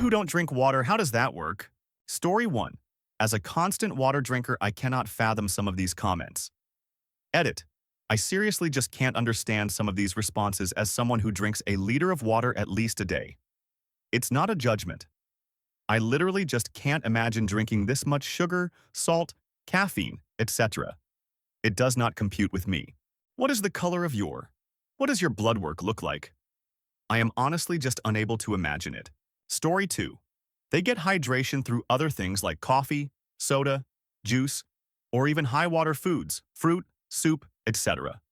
who don't drink water, how does that work? Story 1. As a constant water drinker, I cannot fathom some of these comments. Edit. I seriously just can't understand some of these responses as someone who drinks a liter of water at least a day. It's not a judgment. I literally just can't imagine drinking this much sugar, salt, caffeine, etc. It does not compute with me. What is the color of your? What does your blood work look like? I am honestly just unable to imagine it. Story 2. They get hydration through other things like coffee, soda, juice, or even high-water foods, fruit, soup, etc.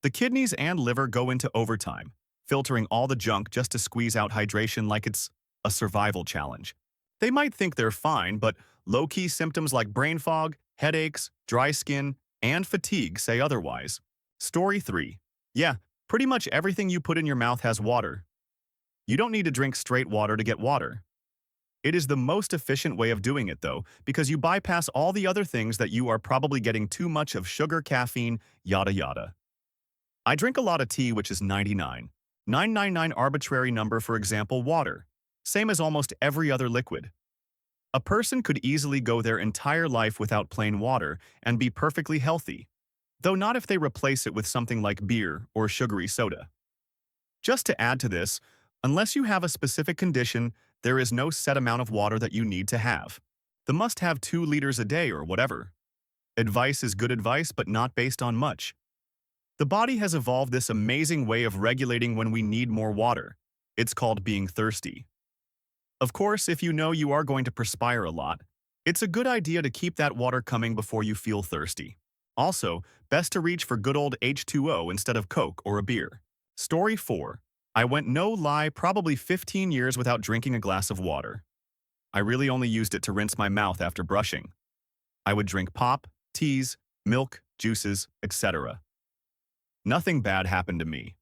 The kidneys and liver go into overtime, filtering all the junk just to squeeze out hydration like it's a survival challenge. They might think they're fine, but low-key symptoms like brain fog, headaches, dry skin, and fatigue say otherwise. Story 3. Yeah, pretty much everything you put in your mouth has water. You don't need to drink straight water to get water. It is the most efficient way of doing it, though, because you bypass all the other things that you are probably getting too much of sugar, caffeine, yada yada. I drink a lot of tea, which is 99. 999 arbitrary number, for example, water. Same as almost every other liquid. A person could easily go their entire life without plain water and be perfectly healthy, though not if they replace it with something like beer or sugary soda. Just to add to this, unless you have a specific condition, there is no set amount of water that you need to have. The must have 2 liters a day or whatever. Advice is good advice, but not based on much. The body has evolved this amazing way of regulating when we need more water. It's called being thirsty. Of course, if you know you are going to perspire a lot, it's a good idea to keep that water coming before you feel thirsty. Also, best to reach for good old H2O instead of Coke or a beer. Story 4. I went no lie probably 15 years without drinking a glass of water. I really only used it to rinse my mouth after brushing. I would drink pop, teas, milk, juices, etc. Nothing bad happened to me.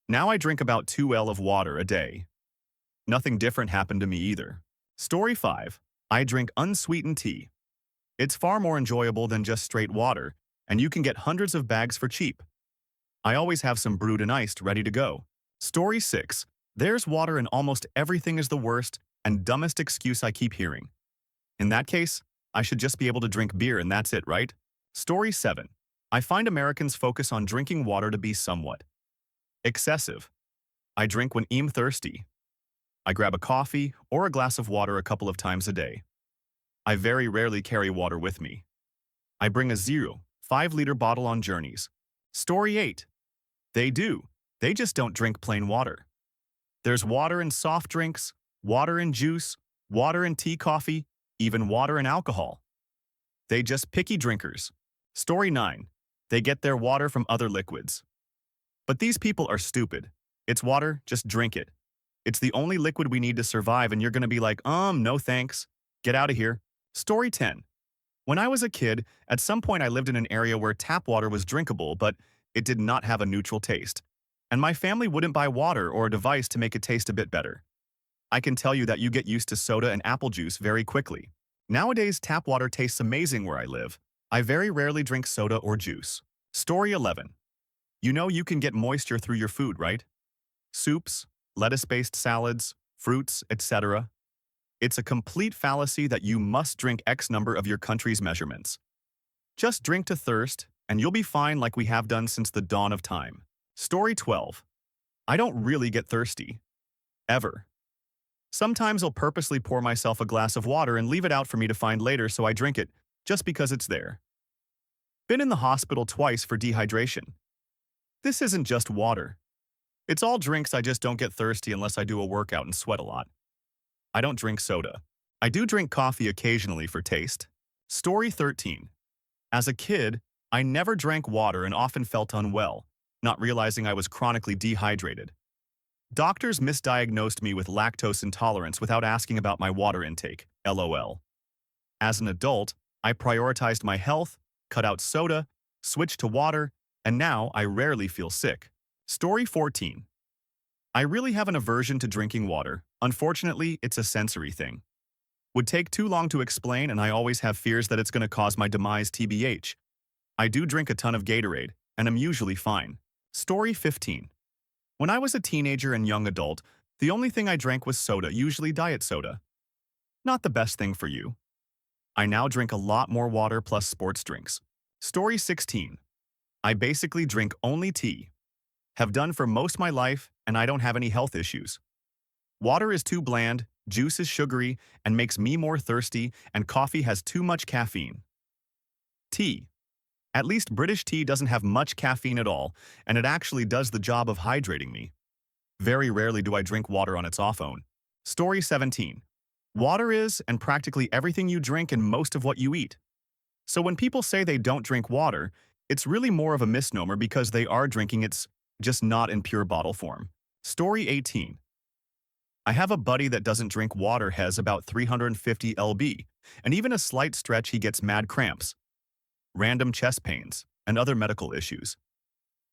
Now I drink about 2 L of water a day. Nothing different happened to me either. Story 5. I drink unsweetened tea. It's far more enjoyable than just straight water, and you can get hundreds of bags for cheap. I always have some brewed and iced ready to go. Story 6. There's water in almost everything is the worst and dumbest excuse I keep hearing. In that case, I should just be able to drink beer and that's it, right? Story 7. I find Americans focus on drinking water to be somewhat excessive. I drink when I'm thirsty. I grab a coffee or a glass of water a couple of times a day. I very rarely carry water with me. I bring a 0.5-liter bottle on journeys. Story 8. They do. They just don't drink plain water. There's water in soft drinks, water in juice, water in tea, coffee, even water in alcohol. They just picky drinkers. Story 9. They get their water from other liquids. But these people are stupid. It's water, just drink it. It's the only liquid we need to survive and you're gonna be like, no thanks. Get out of here. Story 10. When I was a kid, at some point I lived in an area where tap water was drinkable, but it did not have a neutral taste. And my family wouldn't buy water or a device to make it taste a bit better. I can tell you that you get used to soda and apple juice very quickly. Nowadays, tap water tastes amazing where I live. I very rarely drink soda or juice. Story 11. You know you can get moisture through your food, right? Soups, lettuce-based salads, fruits, etc. It's a complete fallacy that you must drink X number of your country's measurements. Just drink to thirst, and you'll be fine like we have done since the dawn of time. Story 12. I don't really get thirsty. Ever. Sometimes I'll purposely pour myself a glass of water and leave it out for me to find later so I drink it, just because it's there. Been in the hospital twice for dehydration. This isn't just water. It's all drinks. I just don't get thirsty unless I do a workout and sweat a lot. I don't drink soda. I do drink coffee occasionally for taste. Story 13. As a kid, I never drank water and often felt unwell, not realizing I was chronically dehydrated. Doctors misdiagnosed me with lactose intolerance without asking about my water intake, LOL. As an adult, I prioritized my health, cut out soda, switched to water, and now I rarely feel sick. Story 14. I really have an aversion to drinking water. Unfortunately, it's a sensory thing. Would take too long to explain, and I always have fears that it's going to cause my demise TBH. I do drink a ton of Gatorade, and I'm usually fine. Story 15. When I was a teenager and young adult, The only thing I drank was soda, usually diet soda. Not the best thing for you. I now drink a lot more water plus sports drinks. Story 16. I basically drink only tea. Have done for most my life, and I don't have any health issues. Water is too bland, juice is sugary, and makes me more thirsty, and coffee has too much caffeine. Tea. At least British tea doesn't have much caffeine at all, and it actually does the job of hydrating me. Very rarely do I drink water on its own. Story 17. Water is, and practically everything you drink and most of what you eat. So when people say they don't drink water, it's really more of a misnomer because they are drinking it, just not in pure bottle form. Story 18. I have a buddy that doesn't drink water, has about 350 lb, and even a slight stretch he gets mad cramps, random chest pains, and other medical issues.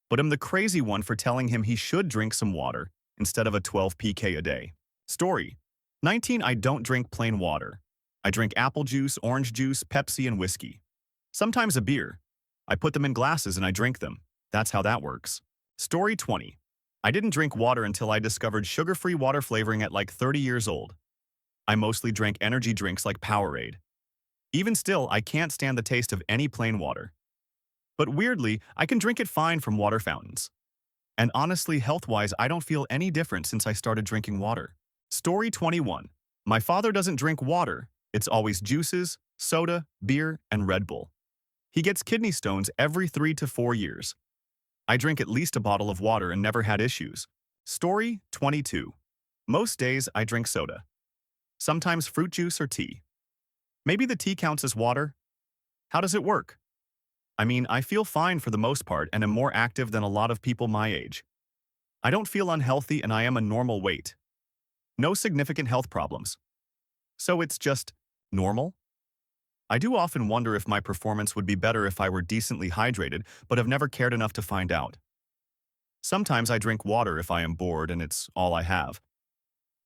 But I'm the crazy one for telling him he should drink some water instead of a 12 pk a day. Story 19. I don't drink plain water. I drink apple juice, orange juice, Pepsi, and whiskey. Sometimes a beer. I put them in glasses and I drink them. That's how that works. Story 20. I didn't drink water until I discovered sugar-free water flavoring at like 30 years old. I mostly drank energy drinks like Powerade. Even still, I can't stand the taste of any plain water. But weirdly, I can drink it fine from water fountains. And honestly, health-wise, I don't feel any different since I started drinking water. Story 21. My father doesn't drink water. It's always juices, soda, beer, and Red Bull. He gets kidney stones every 3 to 4 years. I drink at least a bottle of water and never had issues. Story 22. Most days, I drink soda. Sometimes fruit juice or tea. Maybe the tea counts as water? How does it work? I mean, I feel fine for the most part and am more active than a lot of people my age. I don't feel unhealthy and I am a normal weight. No significant health problems. So it's just normal? I do often wonder if my performance would be better if I were decently hydrated, but have never cared enough to find out. Sometimes I drink water if I am bored and it's all I have.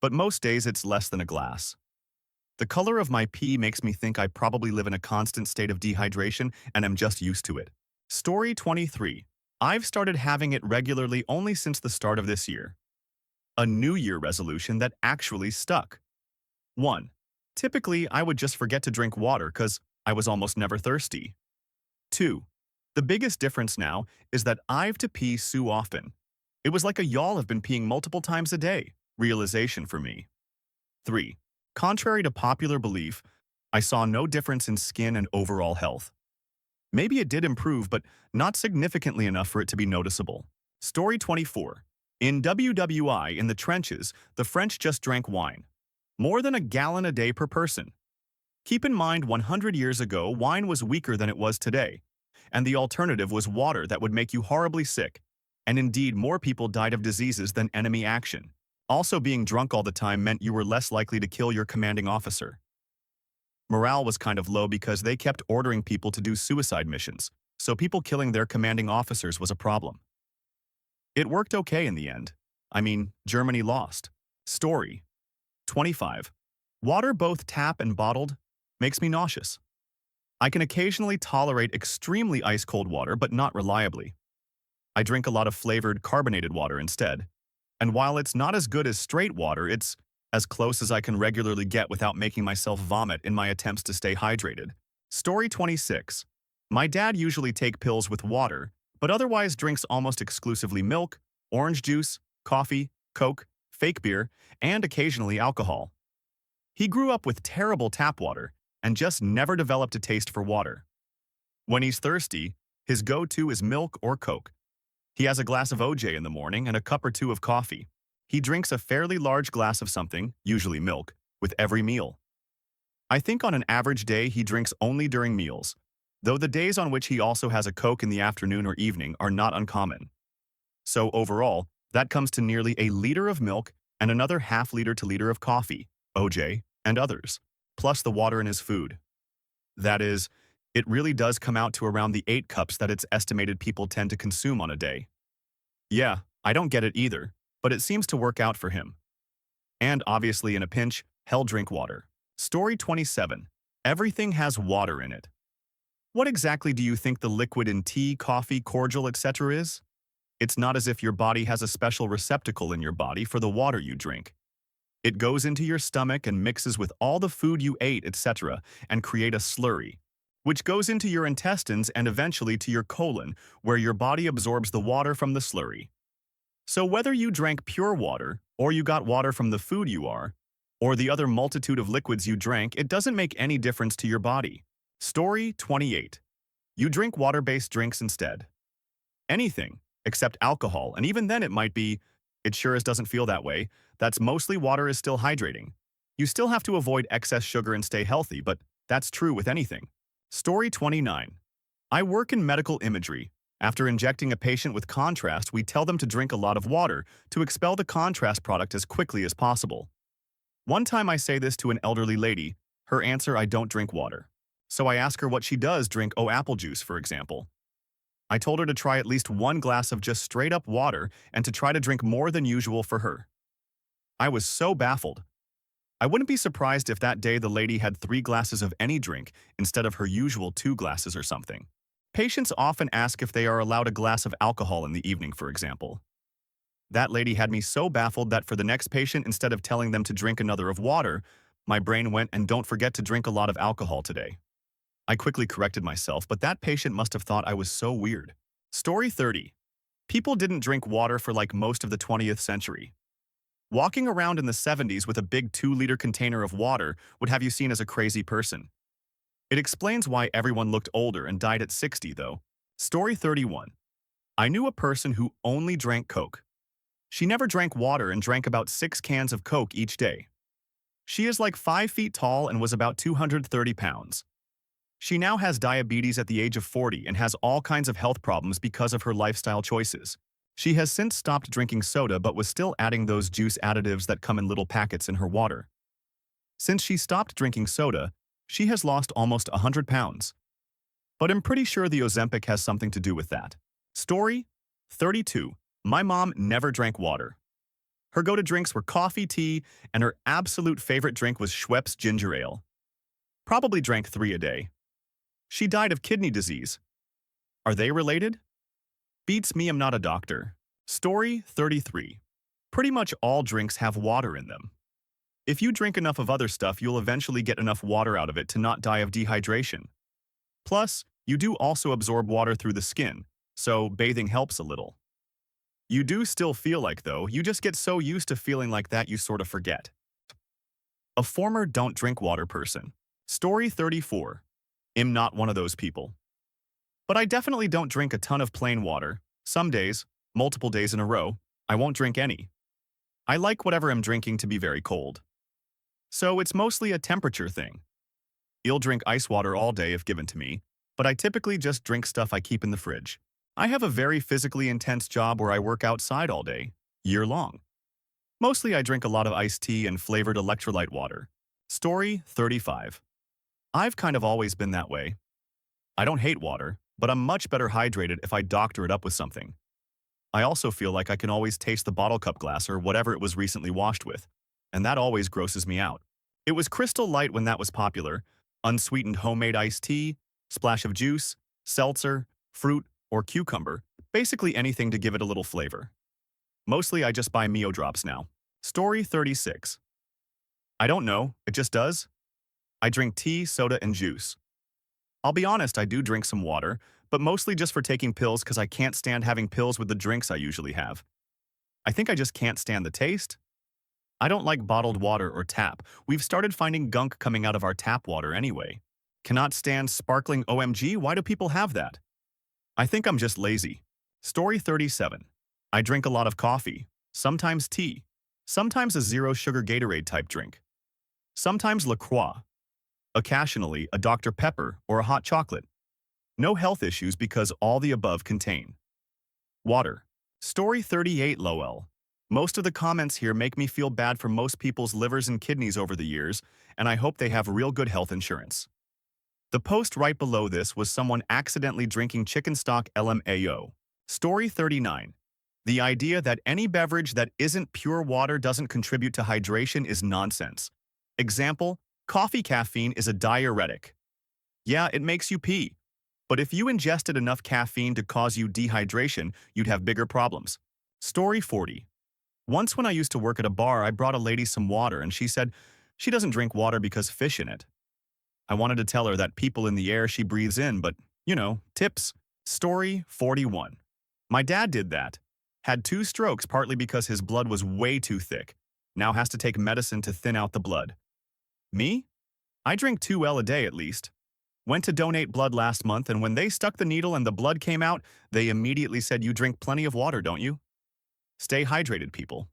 But most days it's less than a glass. The color of my pee makes me think I probably live in a constant state of dehydration and am just used to it. Story 23. I've started having it regularly only since the start of this year. A New Year resolution that actually stuck. 1. Typically, I would just forget to drink water because I was almost never thirsty. 2. The biggest difference now is that I've to pee so often. It was like a y'all have been peeing multiple times a day. Realization for me. 3. Contrary to popular belief, I saw no difference in skin and overall health. Maybe it did improve, but not significantly enough for it to be noticeable. Story 24. In WWI, in the trenches, the French just drank wine. More than a gallon a day per person. Keep in mind, 100 years ago, wine was weaker than it was today, and the alternative was water that would make you horribly sick, and indeed more people died of diseases than enemy action. Also, being drunk all the time meant you were less likely to kill your commanding officer. Morale was kind of low because they kept ordering people to do suicide missions, so people killing their commanding officers was a problem. It worked okay in the end. I mean, Germany lost. Story 25. Water, both tap and bottled, makes me nauseous. I can occasionally tolerate extremely ice-cold water, but not reliably. I drink a lot of flavored, carbonated water instead. And while it's not as good as straight water, it's as close as I can regularly get without making myself vomit in my attempts to stay hydrated. Story 26. My dad usually takes pills with water, but otherwise drinks almost exclusively milk, orange juice, coffee, Coke, fake beer, and occasionally alcohol. He grew up with terrible tap water and just never developed a taste for water. When he's thirsty, his go-to is milk or Coke. He has a glass of OJ in the morning and a cup or two of coffee. He drinks a fairly large glass of something, usually milk, with every meal. I think on an average day he drinks only during meals, though the days on which he also has a Coke in the afternoon or evening are not uncommon. So overall, that comes to nearly a liter of milk and another half-liter to liter of coffee, OJ, and others, plus the water in his food. That is, it really does come out to around the 8 cups that it's estimated people tend to consume on a day. Yeah, I don't get it either, but it seems to work out for him. And obviously in a pinch, hell drink water. Story 27. Everything has water in it. What exactly do you think the liquid in tea, coffee, cordial, etc. is? It's not as if your body has a special receptacle in your body for the water you drink. It goes into your stomach and mixes with all the food you ate, etc., and create a slurry, which goes into your intestines and eventually to your colon, where your body absorbs the water from the slurry. So whether you drank pure water, or you got water from the food you are, or the other multitude of liquids you drank, it doesn't make any difference to your body. Story 28. You drink water-based drinks instead. Anything, except alcohol, and even then it sure as doesn't feel that way. That's mostly water is still hydrating. You still have to avoid excess sugar and stay healthy, but that's true with anything. Story 29. I work in medical imagery. After injecting a patient with contrast, we tell them to drink a lot of water to expel the contrast product as quickly as possible. One time I say this to an elderly lady, her answer, I don't drink water. So I ask her what she does drink, apple juice, for example. I told her to try at least 1 glass of just straight-up water and to try to drink more than usual for her. I was so baffled. I wouldn't be surprised if that day the lady had 3 glasses of any drink instead of her usual 2 glasses or something. Patients often ask if they are allowed a glass of alcohol in the evening, for example. That lady had me so baffled that for the next patient, instead of telling them to drink another of water, my brain went, and don't forget to drink a lot of alcohol today. I quickly corrected myself, but that patient must have thought I was so weird. Story 30. People didn't drink water for like most of the 20th century. Walking around in the 70s with a big 2-liter container of water would have you seen as a crazy person. It explains why everyone looked older and died at 60, though. Story 31. I knew a person who only drank Coke. She never drank water and drank about 6 cans of Coke each day. She is like 5 feet tall and was about 230 pounds. She now has diabetes at the age of 40 and has all kinds of health problems because of her lifestyle choices. She has since stopped drinking soda but was still adding those juice additives that come in little packets in her water. Since she stopped drinking soda, she has lost almost 100 pounds. But I'm pretty sure the Ozempic has something to do with that. Story 32. My mom never drank water. Her go-to drinks were coffee, tea, and her absolute favorite drink was Schweppes ginger ale. Probably drank 3 a day. She died of kidney disease. Are they related? Beats me, I'm not a doctor. Story 33. Pretty much all drinks have water in them. If you drink enough of other stuff, you'll eventually get enough water out of it to not die of dehydration. Plus, you do also absorb water through the skin, so bathing helps a little. You do still feel like, though, you just get so used to feeling like that you sort of forget. A former don't drink water person. Story 34. I'm not one of those people. But I definitely don't drink a ton of plain water. Some days, multiple days in a row, I won't drink any. I like whatever I'm drinking to be very cold. So it's mostly a temperature thing. I'll drink ice water all day if given to me, but I typically just drink stuff I keep in the fridge. I have a very physically intense job where I work outside all day, year long. Mostly I drink a lot of iced tea and flavored electrolyte water. Story 35. I've kind of always been that way. I don't hate water, but I'm much better hydrated if I doctor it up with something. I also feel like I can always taste the bottle cup glass or whatever it was recently washed with, and that always grosses me out. It was Crystal Light when that was popular, unsweetened homemade iced tea, splash of juice, seltzer, fruit, or cucumber, basically anything to give it a little flavor. Mostly I just buy Mio drops now. Story 36. I don't know, it just does. I drink tea, soda, and juice. I'll be honest, I do drink some water, but mostly just for taking pills because I can't stand having pills with the drinks I usually have. I think I just can't stand the taste. I don't like bottled water or tap. We've started finding gunk coming out of our tap water anyway. Cannot stand sparkling OMG, why do people have that? I think I'm just lazy. Story 37. I drink a lot of coffee, sometimes tea, sometimes a zero-sugar Gatorade type drink, sometimes LaCroix, occasionally a Dr. Pepper or a hot chocolate. No health issues because all the above contain water. Story 38. LOL. Most of the comments here make me feel bad for most people's livers and kidneys over the years, and I hope they have real good health insurance. The post right below this was someone accidentally drinking chicken stock LMAO. Story 39. The idea that any beverage that isn't pure water doesn't contribute to hydration is nonsense. Example, coffee caffeine is a diuretic. Yeah, it makes you pee. But if you ingested enough caffeine to cause you dehydration, you'd have bigger problems. Story 40. Once when I used to work at a bar, I brought a lady some water and she said she doesn't drink water because fish in it. I wanted to tell her that people in the air she breathes in, but, tips. Story 41. My dad did that. Had 2 strokes partly because his blood was way too thick. Now has to take medicine to thin out the blood. Me? I drink 2 L a day at least. Went to donate blood last month, and when they stuck the needle and the blood came out, they immediately said, "You drink plenty of water, don't you?" Stay hydrated, people.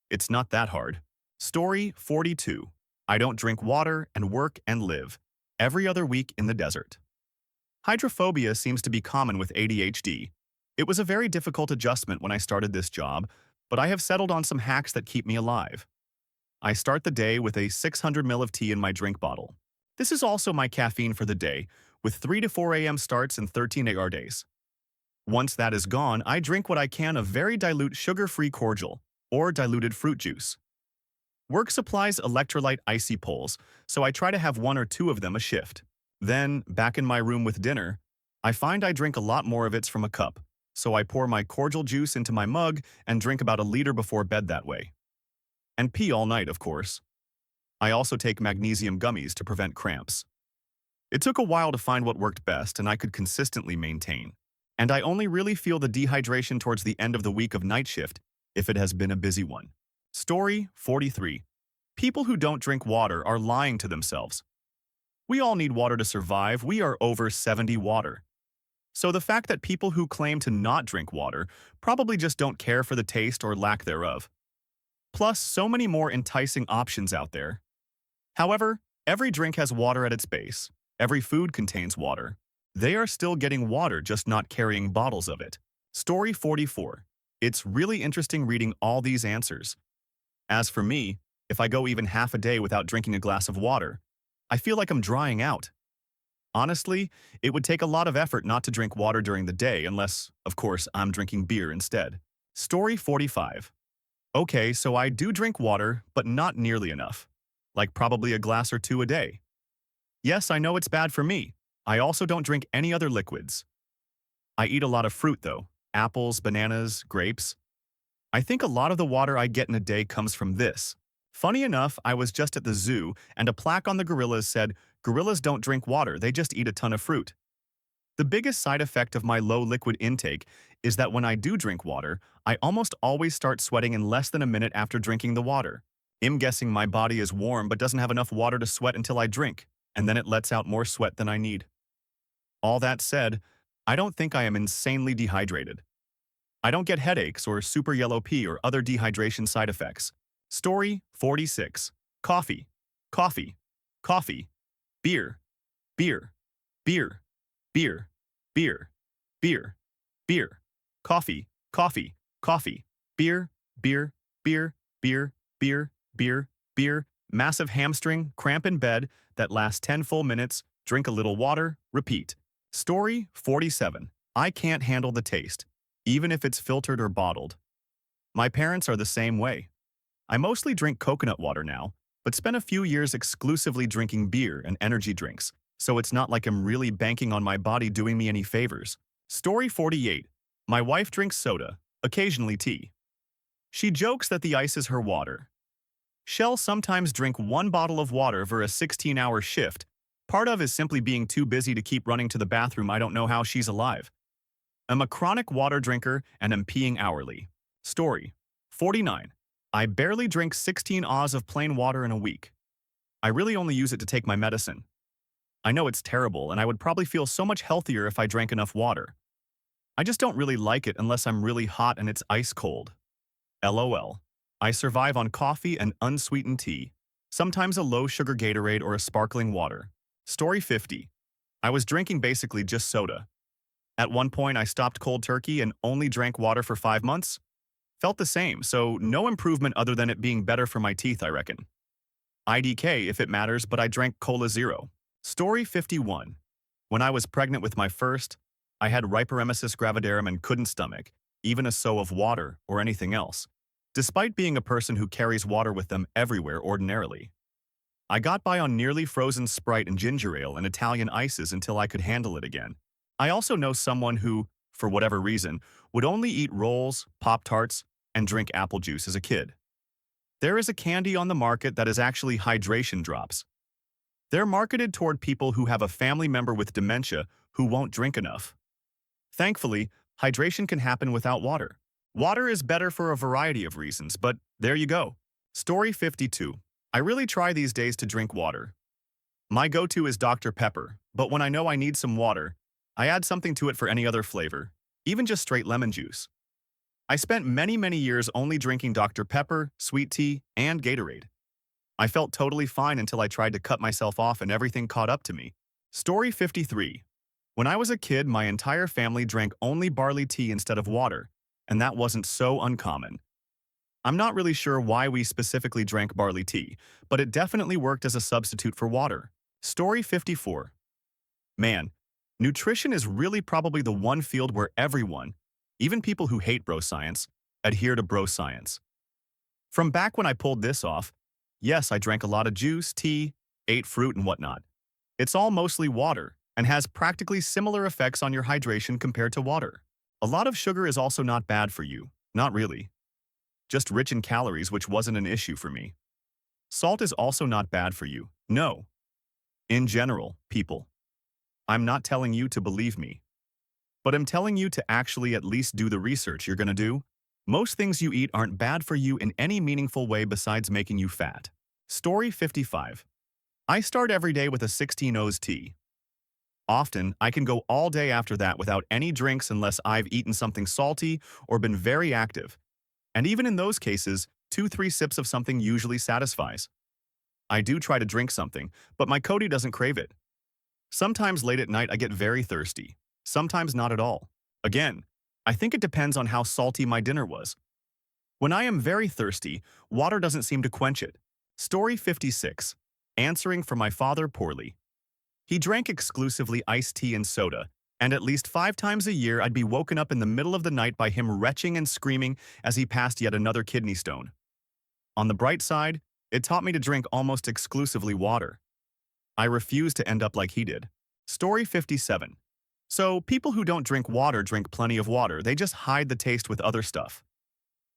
It's not that hard. Story 42. I don't drink water and work and live every other week in the desert. Hydrophobia seems to be common with ADHD. It was a very difficult adjustment when I started this job, but I have settled on some hacks that keep me alive. I start the day with a 600 ml of tea in my drink bottle. This is also my caffeine for the day, with 3 to 4 a.m. starts and 13 AR days. Once that is gone, I drink what I can of very dilute sugar-free cordial, or diluted fruit juice. Work supplies electrolyte icy poles, so I try to have 1 or 2 of them a shift. Then, back in my room with dinner, I find I drink a lot more of it from a cup, so I pour my cordial juice into my mug and drink about a liter before bed that way. And pee all night, of course. I also take magnesium gummies to prevent cramps. It took a while to find what worked best and I could consistently maintain. And I only really feel the dehydration towards the end of the week of night shift if it has been a busy one. Story 43. People who don't drink water are lying to themselves. We all need water to survive. We are over 70 water. So the fact that people who claim to not drink water probably just don't care for the taste or lack thereof. Plus, so many more enticing options out there. However, every drink has water at its base. Every food contains water. They are still getting water, just not carrying bottles of it. Story 44. It's really interesting reading all these answers. As for me, if I go even half a day without drinking a glass of water, I feel like I'm drying out. Honestly, it would take a lot of effort not to drink water during the day unless, of course, I'm drinking beer instead. Story 45. Okay, so I do drink water, but not nearly enough. Like probably a glass or 2 a day. Yes, I know it's bad for me. I also don't drink any other liquids. I eat a lot of fruit though. Apples, bananas, grapes. I think a lot of the water I get in a day comes from this. Funny enough, I was just at the zoo and a plaque on the gorillas said, "Gorillas don't drink water, they just eat a ton of fruit." The biggest side effect of my low liquid intake is that when I do drink water, I almost always start sweating in less than a minute after drinking the water. I'm guessing my body is warm but doesn't have enough water to sweat until I drink, and then it lets out more sweat than I need. All that said, I don't think I am insanely dehydrated. I don't get headaches or super yellow pee or other dehydration side effects. Story 46. Coffee. Coffee. Coffee. Beer. Beer. Beer. Beer. Beer. Beer. Beer. Coffee. Coffee. Coffee. Beer. Beer. Beer. Beer. Beer. Beer. Beer. Massive hamstring, cramp in bed, that lasts 10 full minutes, drink a little water, repeat. Story 47. I can't handle the taste, even if it's filtered or bottled. My parents are the same way. I mostly drink coconut water now, but spent a few years exclusively drinking beer and energy drinks, so it's not like I'm really banking on my body doing me any favors. Story 48. My wife drinks soda, occasionally tea. She jokes that the ice is her water. She'll sometimes drink 1 bottle of water for a 16-hour shift. Part of is simply being too busy to keep running to the bathroom. I don't know how she's alive. I'm a chronic water drinker and am peeing hourly. Story 49. I barely drink 16 Oz of plain water in a week. I really only use it to take my medicine. I know it's terrible and I would probably feel so much healthier if I drank enough water. I just don't really like it unless I'm really hot and it's ice cold. LOL. I survive on coffee and unsweetened tea, sometimes a low-sugar Gatorade or a sparkling water. Story 50. I was drinking basically just soda. At one point, I stopped cold turkey and only drank water for 5 months. Felt the same, so no improvement other than it being better for my teeth, I reckon. IDK if it matters, but I drank Cola Zero. Story 51. When I was pregnant with my first, I had hyperemesis gravidarum and couldn't stomach even a seau of water or anything else, despite being a person who carries water with them everywhere ordinarily. I got by on nearly frozen Sprite and ginger ale and Italian ices until I could handle it again. I also know someone who, for whatever reason, would only eat rolls, Pop-Tarts, and drink apple juice as a kid. There is a candy on the market that is actually hydration drops. They're marketed toward people who have a family member with dementia who won't drink enough. Thankfully, hydration can happen without water. Water is better for a variety of reasons, but there you go. Story 52. I really try these days to drink water. My go-to is Dr. Pepper, but when I know I need some water, I add something to it for any other flavor, even just straight lemon juice. I spent many years only drinking Dr. Pepper, sweet tea, and Gatorade. I felt totally fine until I tried to cut myself off and everything caught up to me. Story 53. When I was a kid, my entire family drank only barley tea instead of water, and that wasn't so uncommon. I'm not really sure why we specifically drank barley tea, but it definitely worked as a substitute for water. Story 54. Man, nutrition is really probably the one field where everyone, even people who hate bro science, adhere to bro science. From back when I pulled this off, yes, I drank a lot of juice, tea, ate fruit and whatnot. It's all mostly water and has practically similar effects on your hydration compared to water. A lot of sugar is also not bad for you, not really. Just rich in calories, which wasn't an issue for me. Salt is also not bad for you, no. In general, people. I'm not telling you to believe me, but I'm telling you to actually at least do the research you're gonna do. Most things you eat aren't bad for you in any meaningful way besides making you fat. Story 55. I start every day with a 16 O's tea. Often, I can go all day after that without any drinks unless I've eaten something salty or been very active. And even in those cases, 2-3 sips of something usually satisfies. I do try to drink something, but my Cody doesn't crave it. Sometimes late at night I get very thirsty, sometimes not at all. Again, I think it depends on how salty my dinner was. When I am very thirsty, water doesn't seem to quench it. Story 56. Answering for my father poorly. He drank exclusively iced tea and soda, and at least 5 times a year I'd be woken up in the middle of the night by him retching and screaming as he passed yet another kidney stone. On the bright side, it taught me to drink almost exclusively water. I refuse to end up like he did. Story 57. So, people who don't drink water drink plenty of water, they just hide the taste with other stuff.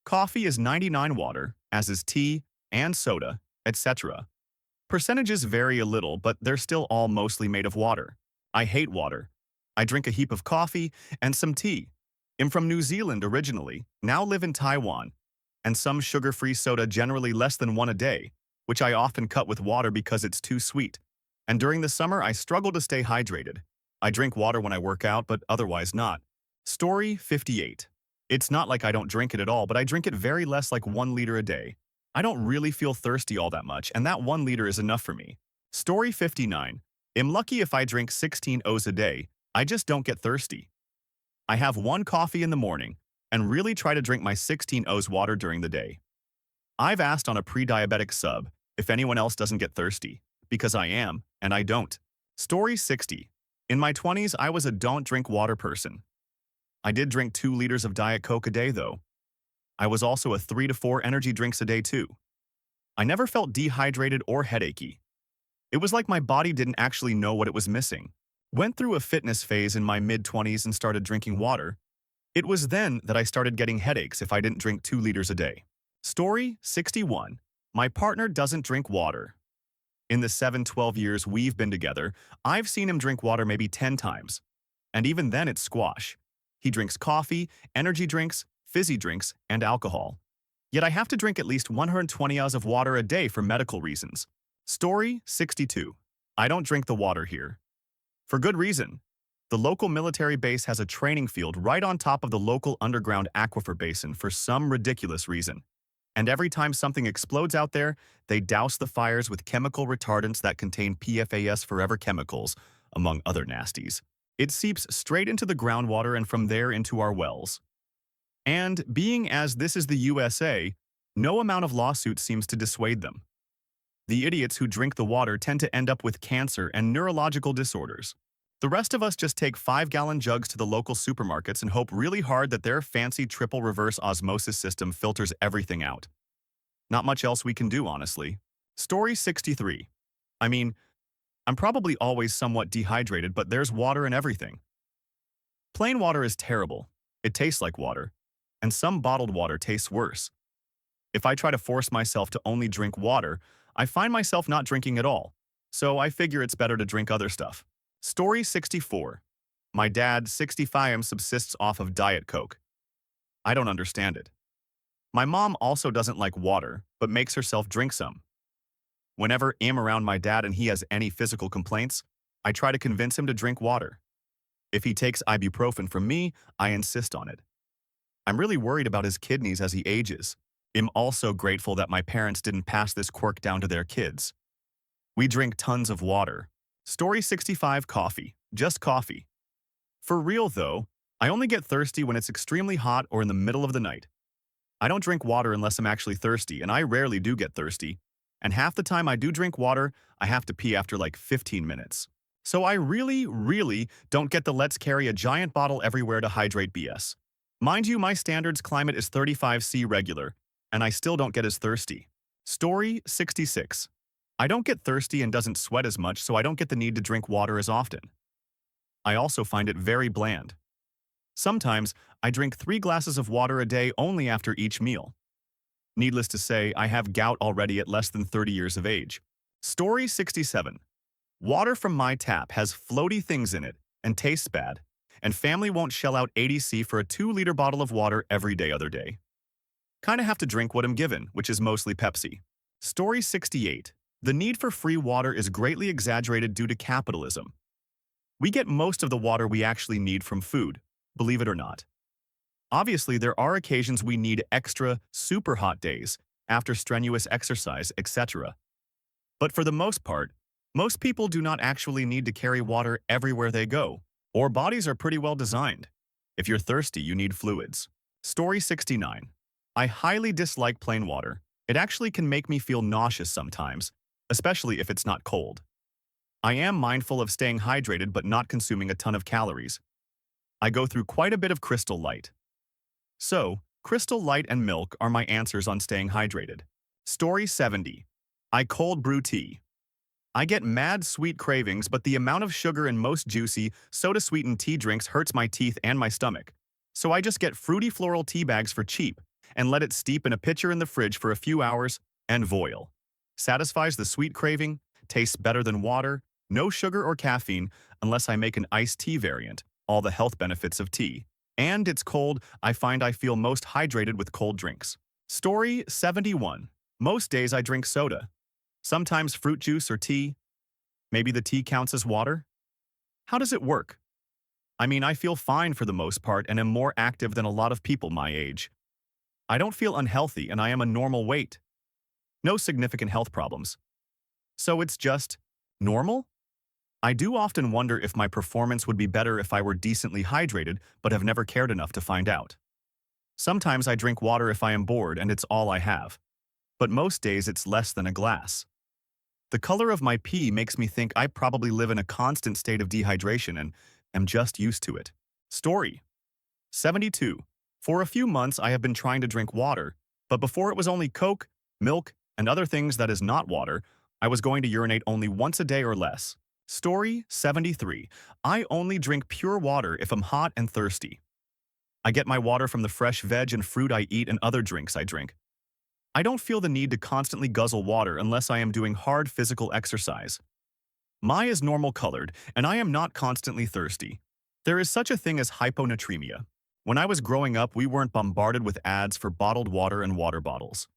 Coffee is 99 water, as is tea and soda, etc. Percentages vary a little, but they're still all mostly made of water. I hate water. I drink a heap of coffee and some tea. I'm from New Zealand originally, now live in Taiwan, and some sugar-free soda generally less than 1 a day, which I often cut with water because it's too sweet. And during the summer, I struggle to stay hydrated. I drink water when I work out, but otherwise not. Story 58. It's not like I don't drink it at all, but I drink it very less, like 1 liter a day. I don't really feel thirsty all that much, and that 1 liter is enough for me. Story 59. I'm lucky if I drink 16 O's a day, I just don't get thirsty. I have 1 coffee in the morning, and really try to drink my 16 O's water during the day. I've asked on a pre-diabetic sub if anyone else doesn't get thirsty, because I am, and I don't. Story 60. In my 20s, I was a don't drink water person. I did drink 2 liters of Diet Coke a day, though. I was also a 3 to 4 energy drinks a day, too. I never felt dehydrated or headachy. It was like my body didn't actually know what it was missing. Went through a fitness phase in my mid-20s and started drinking water. It was then that I started getting headaches if I didn't drink 2 liters a day. Story 61. My partner doesn't drink water. In the 7-12 years we've been together, I've seen him drink water maybe 10 times. And even then it's squash. He drinks coffee, energy drinks, fizzy drinks, and alcohol. Yet I have to drink at least 120 ounces of water a day for medical reasons. Story 62. I don't drink the water here. For good reason. The local military base has a training field right on top of the local underground aquifer basin for some ridiculous reason. And every time something explodes out there, they douse the fires with chemical retardants that contain PFAS forever chemicals, among other nasties. It seeps straight into the groundwater and from there into our wells. And being as this is the USA, no amount of lawsuits seems to dissuade them. The idiots who drink the water tend to end up with cancer and neurological disorders. The rest of us just take 5-gallon jugs to the local supermarkets and hope really hard that their fancy triple reverse osmosis system filters everything out. Not much else we can do, honestly. Story 63. I mean, I'm probably always somewhat dehydrated, but there's water in everything. Plain water is terrible. It tastes like water. And some bottled water tastes worse. If I try to force myself to only drink water, I find myself not drinking at all. So I figure it's better to drink other stuff. Story 64. My dad, 65, subsists off of Diet Coke. I don't understand it. My mom also doesn't like water, but makes herself drink some. Whenever I'm around my dad and he has any physical complaints, I try to convince him to drink water. If he takes ibuprofen from me, I insist on it. I'm really worried about his kidneys as he ages. I'm also grateful that my parents didn't pass this quirk down to their kids. We drink tons of water. Story 65. Coffee. Just coffee. For real though, I only get thirsty when it's extremely hot or in the middle of the night. I don't drink water unless I'm actually thirsty, and I rarely do get thirsty. And half the time I do drink water, I have to pee after like 15 minutes. So I really don't get the let's carry a giant bottle everywhere to hydrate BS. Mind you, my standards climate is 35°C regular, and I still don't get as thirsty. Story 66. I don't get thirsty and doesn't sweat as much, so I don't get the need to drink water as often. I also find it very bland. Sometimes, I drink 3 glasses of water a day only after each meal. Needless to say, I have gout already at less than 30 years of age. Story 67. Water from my tap has floaty things in it and tastes bad, and family won't shell out 80C for a 2-liter bottle of water every day other day. Kinda have to drink what I'm given, which is mostly Pepsi. Story 68. The need for free water is greatly exaggerated due to capitalism. We get most of the water we actually need from food, believe it or not. Obviously, there are occasions we need extra, super hot days, after strenuous exercise, etc. But for the most part, most people do not actually need to carry water everywhere they go. Our bodies are pretty well designed. If you're thirsty, you need fluids. Story 69. I highly dislike plain water. It actually can make me feel nauseous sometimes, especially if it's not cold. I am mindful of staying hydrated but not consuming a ton of calories. I go through quite a bit of Crystal Light. So, Crystal Light and milk are my answers on staying hydrated. Story 70. I cold brew tea. I get mad sweet cravings, but the amount of sugar in most juicy, soda-sweetened tea drinks hurts my teeth and my stomach. So I just get fruity floral tea bags for cheap and let it steep in a pitcher in the fridge for a few hours, and voila. Satisfies the sweet craving, tastes better than water, no sugar or caffeine unless I make an iced tea variant, all the health benefits of tea. And it's cold, I find I feel most hydrated with cold drinks. Story 71. Most days I drink soda. Sometimes fruit juice or tea. Maybe the tea counts as water? How does it work? I mean, I feel fine for the most part and am more active than a lot of people my age. I don't feel unhealthy and I am a normal weight. No significant health problems. So it's just normal? I do often wonder if my performance would be better if I were decently hydrated, but have never cared enough to find out. Sometimes I drink water if I am bored and it's all I have. But most days it's less than a glass. The color of my pee makes me think I probably live in a constant state of dehydration and am just used to it. Story 72. For a few months I have been trying to drink water, but before it was only Coke, milk, and other things that is not water, I was going to urinate only once a day or less. Story 73. I only drink pure water if I'm hot and thirsty. I get my water from the fresh veg and fruit I eat and other drinks I drink. I don't feel the need to constantly guzzle water unless I am doing hard physical exercise. My is normal colored, and I am not constantly thirsty. There is such a thing as hyponatremia. When I was growing up, we weren't bombarded with ads for bottled water and water bottles.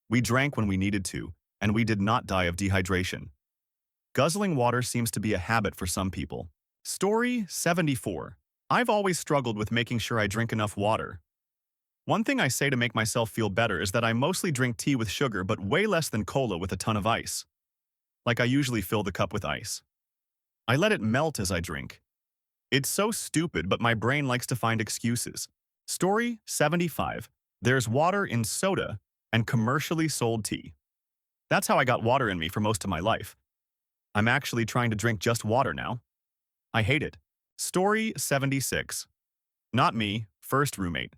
We drank when we needed to, and we did not die of dehydration. Guzzling water seems to be a habit for some people. Story 74. I've always struggled with making sure I drink enough water. One thing I say to make myself feel better is that I mostly drink tea with sugar but way less than cola with a ton of ice. Like I usually fill the cup with ice. I let it melt as I drink. It's so stupid, but my brain likes to find excuses. Story 75. There's water in soda and commercially sold tea. That's how I got water in me for most of my life. I'm actually trying to drink just water now. I hate it. Story 76. Not me, first roommate.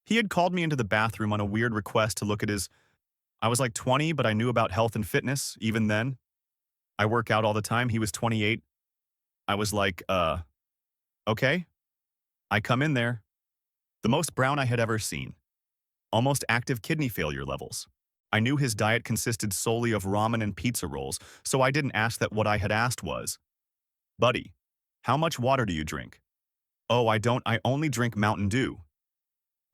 He had called me into the bathroom on a weird request to look at his... I was like 20, but I knew about health and fitness, even then. I work out all the time. He was 28. I was like, okay. I come in there, the most brown I had ever seen. Almost active kidney failure levels. I knew his diet consisted solely of ramen and pizza rolls, so I didn't ask that. What I had asked was, "Buddy, how much water do you drink?" "Oh, I don't, I only drink Mountain Dew."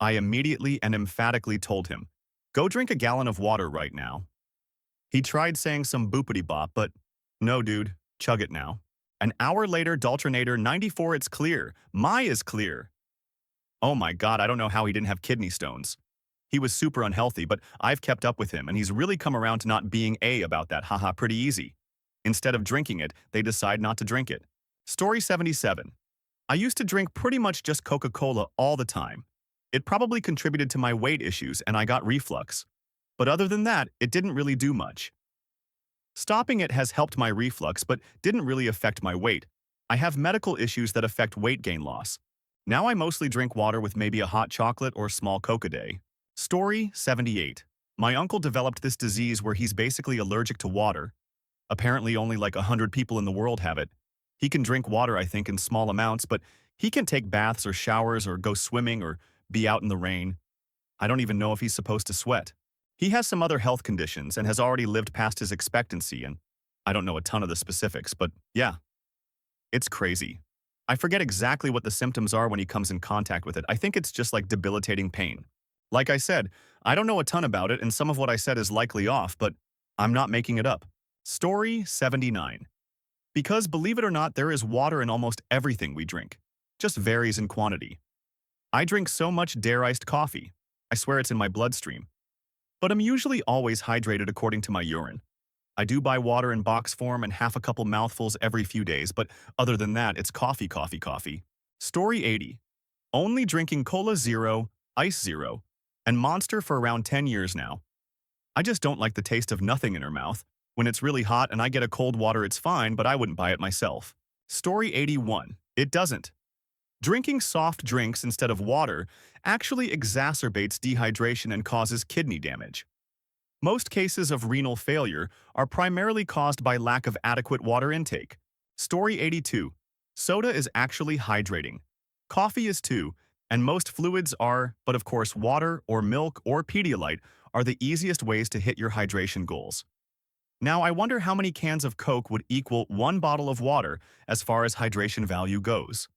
I immediately and emphatically told him, "Go drink a gallon of water right now." He tried saying some boopity bop, but no, dude, chug it now. An hour later, Daltonator 94, it's clear. My is clear. Oh my god, I don't know how he didn't have kidney stones. He was super unhealthy, but I've kept up with him, and he's really come around to not being about that, haha, pretty easy. Instead of drinking it, they decide not to drink it. Story 77. I used to drink pretty much just Coca-Cola all the time. It probably contributed to my weight issues, and I got reflux. But other than that, it didn't really do much. Stopping it has helped my reflux, but didn't really affect my weight. I have medical issues that affect weight gain loss. Now I mostly drink water with maybe a hot chocolate or small Coke a day. Story 78. My uncle developed this disease where he's basically allergic to water. Apparently only like 100 people in the world have it. He can drink water, I think, in small amounts, but he can take baths or showers or go swimming or be out in the rain. I don't even know if he's supposed to sweat. He has some other health conditions and has already lived past his expectancy, and I don't know a ton of the specifics, but yeah, it's crazy. I forget exactly what the symptoms are when he comes in contact with it. I think it's just like debilitating pain. Like I said, I don't know a ton about it, and some of what I said is likely off, but I'm not making it up. Story 79. Because believe it or not, there is water in almost everything we drink. Just varies in quantity. I drink so much dare-iced coffee. I swear it's in my bloodstream. But I'm usually always hydrated according to my urine. I do buy water in box form and half a couple mouthfuls every few days, but other than that, it's coffee, coffee, coffee. Story 80. Only drinking Cola Zero, Ice Zero, and Monster for around 10 years now. I just don't like the taste of nothing in her mouth. When it's really hot and I get a cold water, it's fine, but I wouldn't buy it myself. Story 81. It doesn't. Drinking soft drinks instead of water actually exacerbates dehydration and causes kidney damage. Most cases of renal failure are primarily caused by lack of adequate water intake. Story 82. Soda is actually hydrating. Coffee is too, and most fluids are, but of course water or milk or Pedialyte are the easiest ways to hit your hydration goals. Now I wonder how many cans of Coke would equal one bottle of water as far as hydration value goes.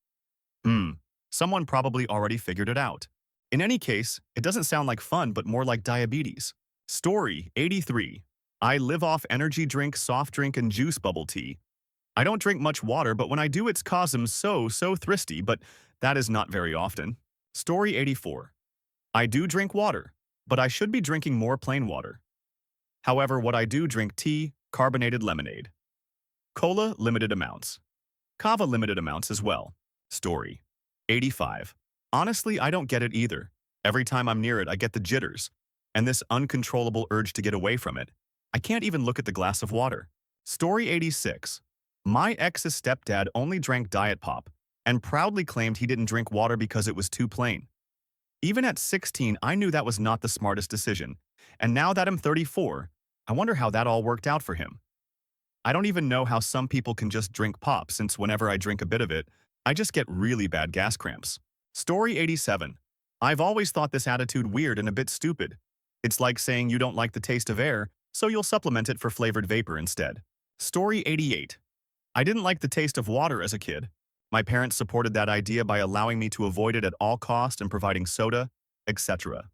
Someone probably already figured it out. In any case, it doesn't sound like fun, but more like diabetes. Story 83. I live off energy drink, soft drink, and juice bubble tea. I don't drink much water, but when I do, it's 'cause I'm so thirsty, but that is not very often. Story 84. I do drink water, but I should be drinking more plain water. However, what I do drink tea, carbonated lemonade. Cola, limited amounts. Kava, limited amounts as well. Story 85. Honestly, I don't get it either. Every time I'm near it, I get the jitters, and this uncontrollable urge to get away from it. I can't even look at the glass of water. Story 86. My ex's stepdad only drank Diet Pop, and proudly claimed he didn't drink water because it was too plain. Even at 16, I knew that was not the smartest decision, and now that I'm 34, I wonder how that all worked out for him. I don't even know how some people can just drink pop, since whenever I drink a bit of it, I just get really bad gas cramps. Story 87. I've always thought this attitude weird and a bit stupid. It's like saying you don't like the taste of air, so you'll supplement it for flavored vapor instead. Story 88. I didn't like the taste of water as a kid. My parents supported that idea by allowing me to avoid it at all costs and providing soda, etc.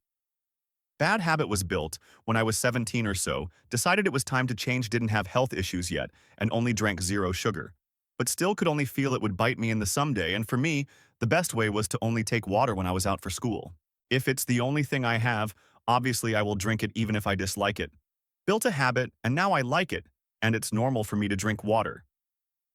Bad habit was built when I was 17 or so, decided it was time to change, didn't have health issues yet, and only drank zero sugar. But still could only feel it would bite me in the someday, and for me, the best way was to only take water when I was out for school. If it's the only thing I have, obviously I will drink it even if I dislike it. Built a habit, and now I like it, and it's normal for me to drink water.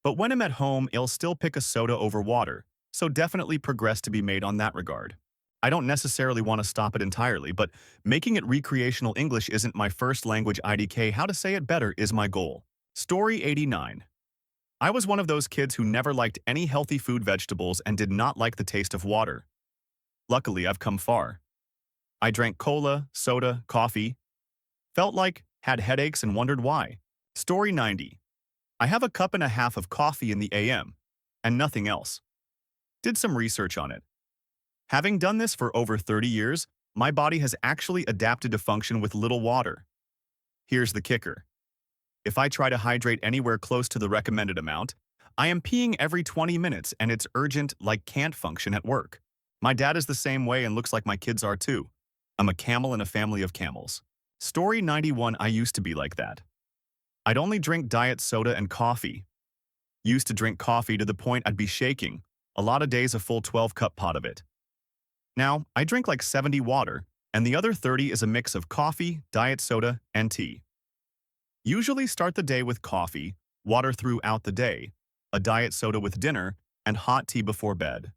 But when I'm at home, I'll still pick a soda over water, so definitely progress to be made on that regard. I don't necessarily want to stop it entirely, but making it recreational English isn't my first language. IDK, how to say it better is my goal. Story 89. I was one of those kids who never liked any healthy food, vegetables, and did not like the taste of water. Luckily, I've come far. I drank cola, soda, coffee, felt like, had headaches, and wondered why. Story 90. I have a cup and a half of coffee in the AM, and nothing else. Did some research on it. Having done this for over 30 years, my body has actually adapted to function with little water. Here's the kicker. If I try to hydrate anywhere close to the recommended amount, I am peeing every 20 minutes and it's urgent like can't function at work. My dad is the same way and looks like my kids are too. I'm a camel in a family of camels. Story 91. I used to be like that. I'd only drink diet soda and coffee. Used to drink coffee to the point I'd be shaking, a lot of days a full 12-cup pot of it. Now, I drink like 70 water, and the other 30 is a mix of coffee, diet soda, and tea. Usually start the day with coffee, water throughout the day, a diet soda with dinner, and hot tea before bed.